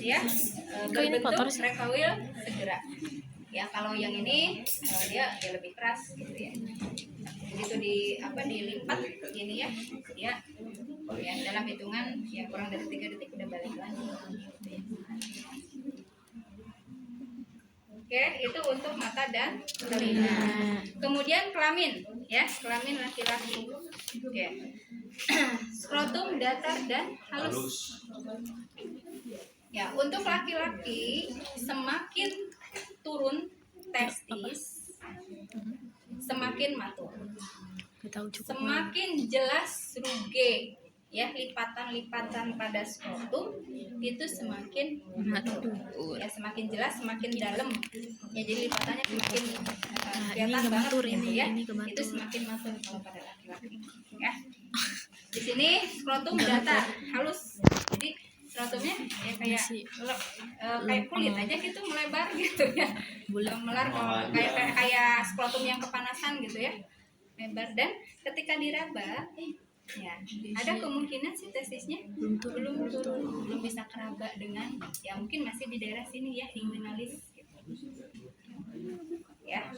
ya berbentuk recoil segera. Ya kalau yang ini dia lebih keras gitu ya. Begitu dilipat ini ya dalam hitungan ya kurang dari 3 detik udah balik lagi. Gitu ya. Oke, itu untuk mata dan telinga. Kemudian kelamin, ya kelamin laki-laki. Oke. Skrotum datar dan halus. Ya, untuk laki-laki semakin turun testis, semakin matur. Semakin jelas ruge, ya lipatan-lipatan pada skrotum itu semakin matur. Ya, semakin jelas, semakin dalam. Ya, jadi lipatannya semakin kelihatan banget gitu ya. Itu semakin matur kalau pada laki-laki. Ya. Di sini skrotum datar, halus. Jadi skrotumnya ya kayak kulit aja gitu, melebar gitu ya. Melar kayak skrotum yang kepanasan gitu ya. Lebar, dan ketika diraba ya ada kemungkinan si testisnya belum turun, belum bisa keraba dengan ya mungkin masih di daerah sini ya, inguinalis gitu. Ya.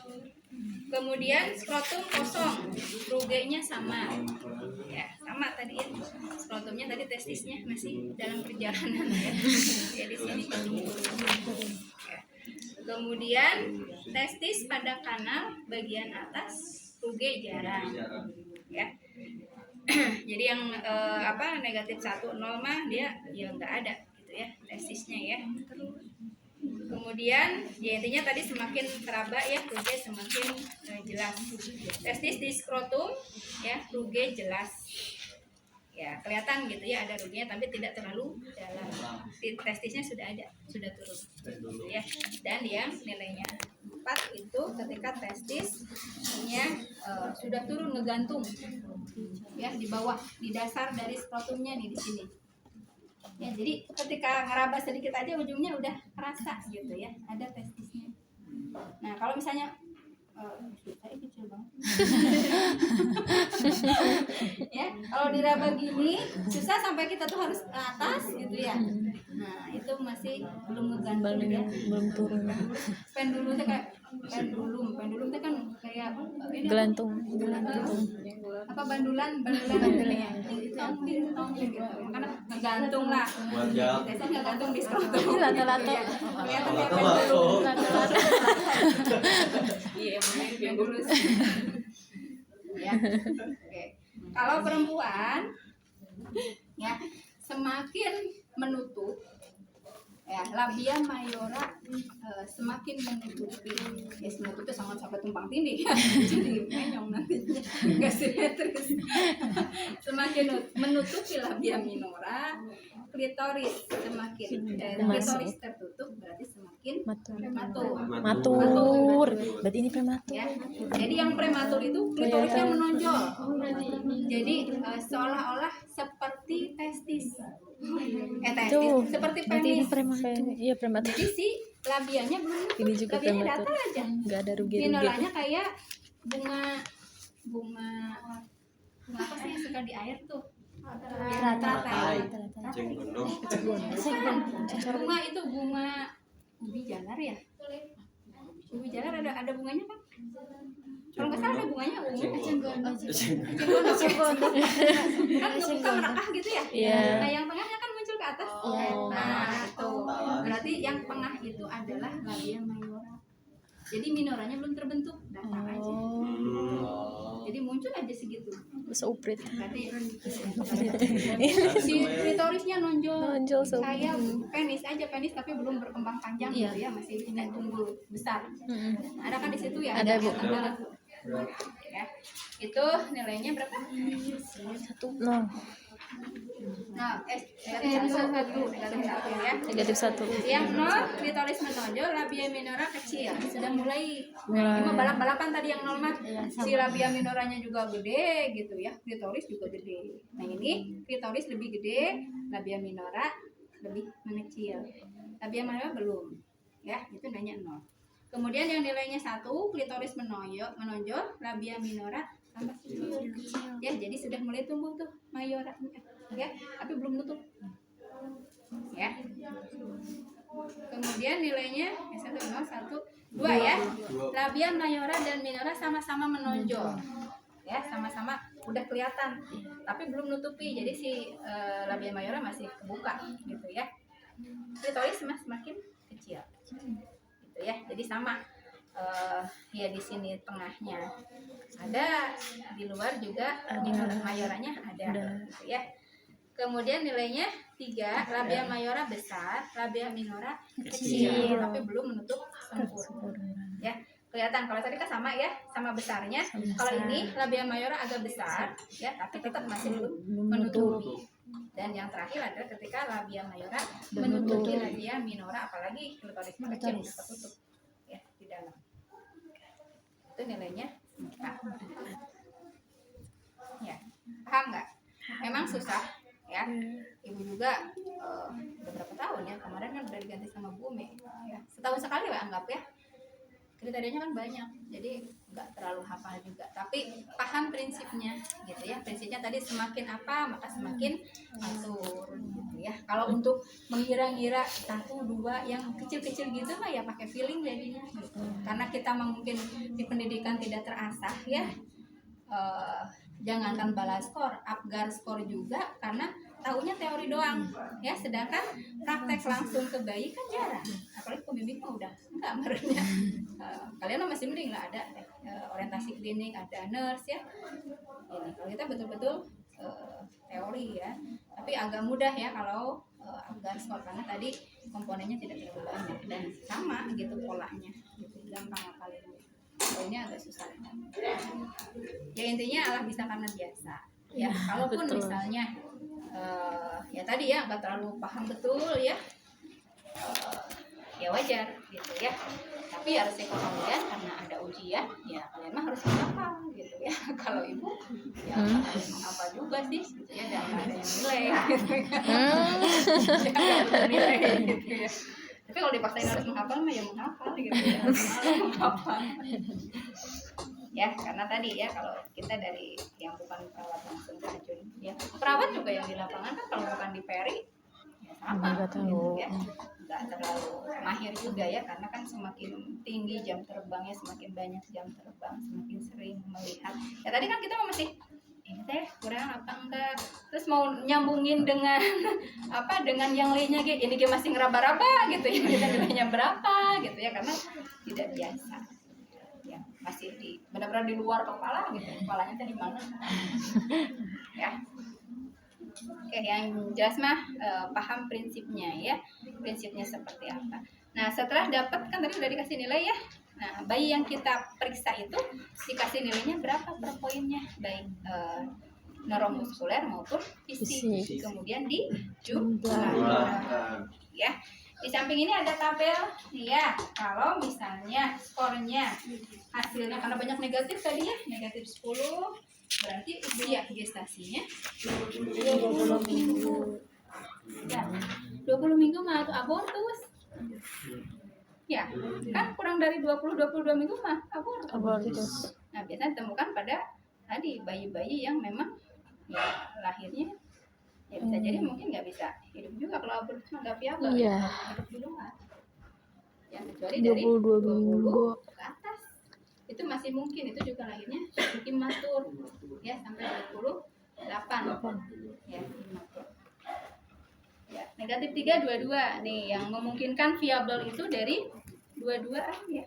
Kemudian skrotum kosong, rugenya sama. Ya, sama tadi ya. Skrotumnya tadi testisnya masih dalam perjalanan ya. Ya di sini ya. Kemudian testis pada kanal bagian atas ruge jarang. Ya. Jadi yang negatif 1 0 mah dia ya nggak ada gitu ya testisnya ya. Kemudian ya intinya tadi semakin teraba ya ruge semakin jelas. Testis di skrotum ya ruge jelas. Ya kelihatan gitu ya ada rugenya tapi tidak terlalu dalam. Testisnya sudah ada, sudah turun. Ya. Dan yang nilainya 4 itu ketika testisnya sudah turun ngegantung ya di bawah, di dasar dari skrotumnya nih di sini. Ya, jadi ketika ngeraba sedikit aja ujungnya udah kerasa gitu ya, ada testisnya. Nah, kalau misalnya saya kecil banget. Ya, kalau diraba gini susah sampai kita tuh harus ke atas gitu ya. Nah, itu masih belum ngegantung ya, belum turun. Pendulum tuh kayak pendulum tuh kan kayak Gelantung. Apa bandulan ya. Tong gitu. Karena ngegantung lah. Biasanya ngegantung di skrotum. Lato-lato. Kelihatan kayak pendulum. Lato-lato. Iya, yang dulu. Ya. Oke. Kalau perempuan ya semakin menutup ya labia mayora semakin menutupi ya menutup itu sangat sampai tumpang tindih ya. Jadi menyong nantinya nggak simetris. Semakin menutupi labia minora, klitoris semakin klitoris tertutup berarti semakin matur. Berarti ini prematur ya. Jadi yang prematur itu klitorisnya menonjol. Jadi seolah-olah seperti testis. Testis seperti penis. Iya prematur. Jadi si labianya belum. Ini juga labianya prematur. datar aja. Enggak ada rugi-rugi. Minoranya kayak bunga apa sih yang suka di air tuh? Teratai. Bunga itu bunga ubi jalar ya? Ubi jalar ada bunganya kan? Kalau nggak salah ada bunganya ungu. Kan ngebuka merekah gitu ya? Nah yang tengahnya kan muncul ke atas. Nah itu berarti yang tengah itu adalah labia mayora. Jadi minoranya belum terbentuk, datar aja. Jadi muncul aja segitu. Seuprit. Berarti si klitorisnya nonjol kayak penis aja, penis tapi belum berkembang panjang gitu ya, masih tumbuh besar. Ada kan di situ ya? Ada Bu. Ya. Itu nilainya berapa? 1. Nah, negatif 1. Yang 0 klitoris menonjol, labia minora kecil. Sudah mulai. Cuma balap-balapan tadi yang 0 mah. Si labia minoranya juga gede gitu ya. Klitoris juga gede. Nah, ini klitoris lebih gede, labia minora lebih mengecil. Labia minora belum. Ya, itu nilainya 0. Kemudian yang nilainya 1, klitoris menonjol, labia minora tambah kecil. Ya, jadi sudah mulai tumbuh tuh mayora ya, tapi belum nutup. Ya. Kemudian nilainya 1, 0, 1, 2 ya. Labia mayora dan minora sama-sama menonjol. Ya, sama-sama udah kelihatan. Tapi belum nutupi. Jadi si labia mayora masih kebuka gitu ya. Klitoris semakin kecil. Gitu ya. Jadi sama ya di sini tengahnya ada, di luar juga mayoranya ada gitu ya. Kemudian nilainya 3, labia mayora besar, labia minora kecil, tapi belum menutup sempurna. Ya, kelihatan kalau tadi kan sama ya, sama besarnya. Kalau ini labia mayora agak besar, ya, tapi tetap masih belum menutupi. Dan yang terakhir adalah ketika labia mayora menutupi labia minora, apalagi klitorisnya kecil tertutup ya di dalam. Itu nilainya 4. Ya, paham nggak? Memang susah. Ya, ibu juga beberapa tahun ya, kemarin kan udah diganti sama Bumi ya, setahun sekali lah anggap ya, kriterianya kan banyak, jadi nggak terlalu hafal juga, tapi paham prinsipnya gitu ya. Prinsipnya tadi semakin apa maka semakin atur gitu ya. Kalau untuk mengira-ngira 1, 2 yang kecil-kecil gitu mah ya pakai feeling jadinya gitu. Karena kita mungkin di pendidikan tidak terasah ya, jangankan balas skor, Apgar skor juga, karena tahunya teori doang ya, sedangkan praktek langsung ke bayi kan jarang, apalagi pembimbing mah udah enggak merenya. Kalian masih mending lah ada orientasi klinik, ada nurse ya. Ini kalau kita betul-betul teori ya, tapi agak mudah ya kalau Apgar skor, karena tadi komponennya tidak terlalu banyak dan sama gitu polanya gitu, gampang ngapalin. Ini agak susah ya, intinya Allah bisa karena biasa ya. Kalaupun misalnya ya tadi ya nggak terlalu paham betul ya, ya wajar gitu ya. Tapi ya resiko kalian karena ada ujian ya, kalian mah harus menghafal gitu ya. Kalau ibu ya harus menghafal juga sih gitu ya, dan ada yang nilai gitu ya. Ada nilai gitu ya. Tapi kalau dipaksain harus menghafal mah ya menghafal gitu ya, malah menghafal ya. Karena tadi ya kalau kita dari yang bukan perawat langsung terjun ya, perawat juga yang di lapangan kan kalau bukan di peri ya sama gitu ya, nggak terlalu mahir juga ya, karena kan semakin tinggi jam terbangnya, semakin banyak jam terbang, semakin sering melihat ya. Tadi kan kita masih ini teh kurang apa enggak, terus mau nyambungin dengan apa dengan yang lainnya gitu, ini dia masih ngeraba-raba gitu ya, kita nilainya berapa gitu ya, karena tidak biasa ya, masih di benar-benar di luar kepala gitu, kepalanya tadi mana ya. Oke, yang jelas mah paham prinsipnya ya, prinsipnya seperti apa. Nah setelah dapat kan tadi udah dikasih nilai ya. Nah bayi yang kita periksa itu dikasih nilainya berapa per poinnya, baik neuromuskuler maupun fisik, kemudian di jumlah ya. Di samping ini ada tabel ya, kalau misalnya skornya hasilnya karena banyak negatif tadi ya, negatif 10 berarti usia gestasinya 20 minggu ya. 20 minggu mah abortus ya, kan kurang dari 22 minggu mah abortus. Nah biasanya ditemukan pada tadi bayi-bayi yang memang ya lahirnya ya bisa jadi mungkin nggak bisa hidup juga, kalau abortus mah nggak viabel ya, hidup di luar ya, kecuali dari 20 ke atas itu masih mungkin, itu juga lahirnya imatur ya, sampai 28 ya imatur ya. Negatif 3 22 nih, yang memungkinkan viabel itu dari 22 ya,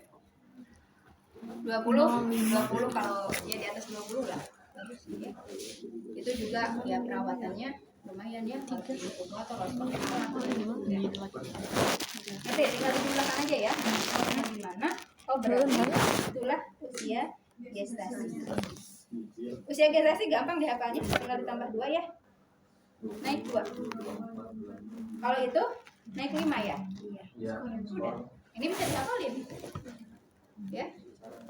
20 kalau ya di atas 20 lah bagus ya. Itu juga ya perawatannya lumayan ya, 3 atau harus pakai ya. Nanti tinggal dijumlahkan aja ya, di mana berarti itulah usia gestasi. Usia gestasi gampang dihafalnya, tinggal ditambah 2 ya, naik 2. Kalau itu naik 5 ya. Sudah. Ini bisa dihafalin ya,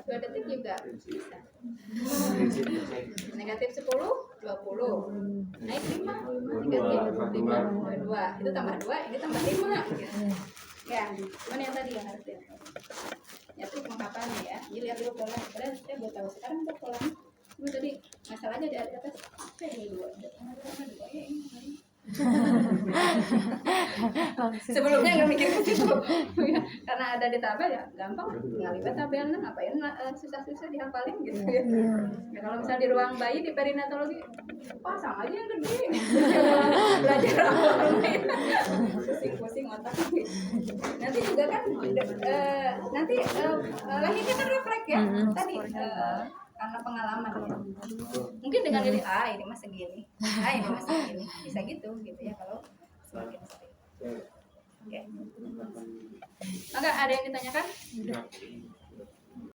2 detik juga bisa. Negatif 10 20 naik 5, negatif 5 22, itu tambah 2, ini tambah 5 gitu. Ya, mana yang tadi yang harus dihafal ya, trik menghafalnya ya. Jadi lihat dulu pola, padahal saya buat tahu sekarang untuk polanya. Ini tadi masalahnya di atas saya 2 ya ini Sebelumnya nggak mikir ke situ. Karena ada di tabel ya gampang, tinggal lihat tabelnya, ngapain susah-susah dihafalin gitu ya. Ya kalau misalnya di ruang bayi di perinatologi pasang aja yang gede. Belajar apa pusing-pusing otak. Nanti juga kan nanti lahirnya kan refleks ya tadi karena pengalaman ya. Mungkin dengan ini ini mah segini, ini mah segini, bisa gitu ya kalau semakin sering. Oke. Maka ada yang ditanyakan?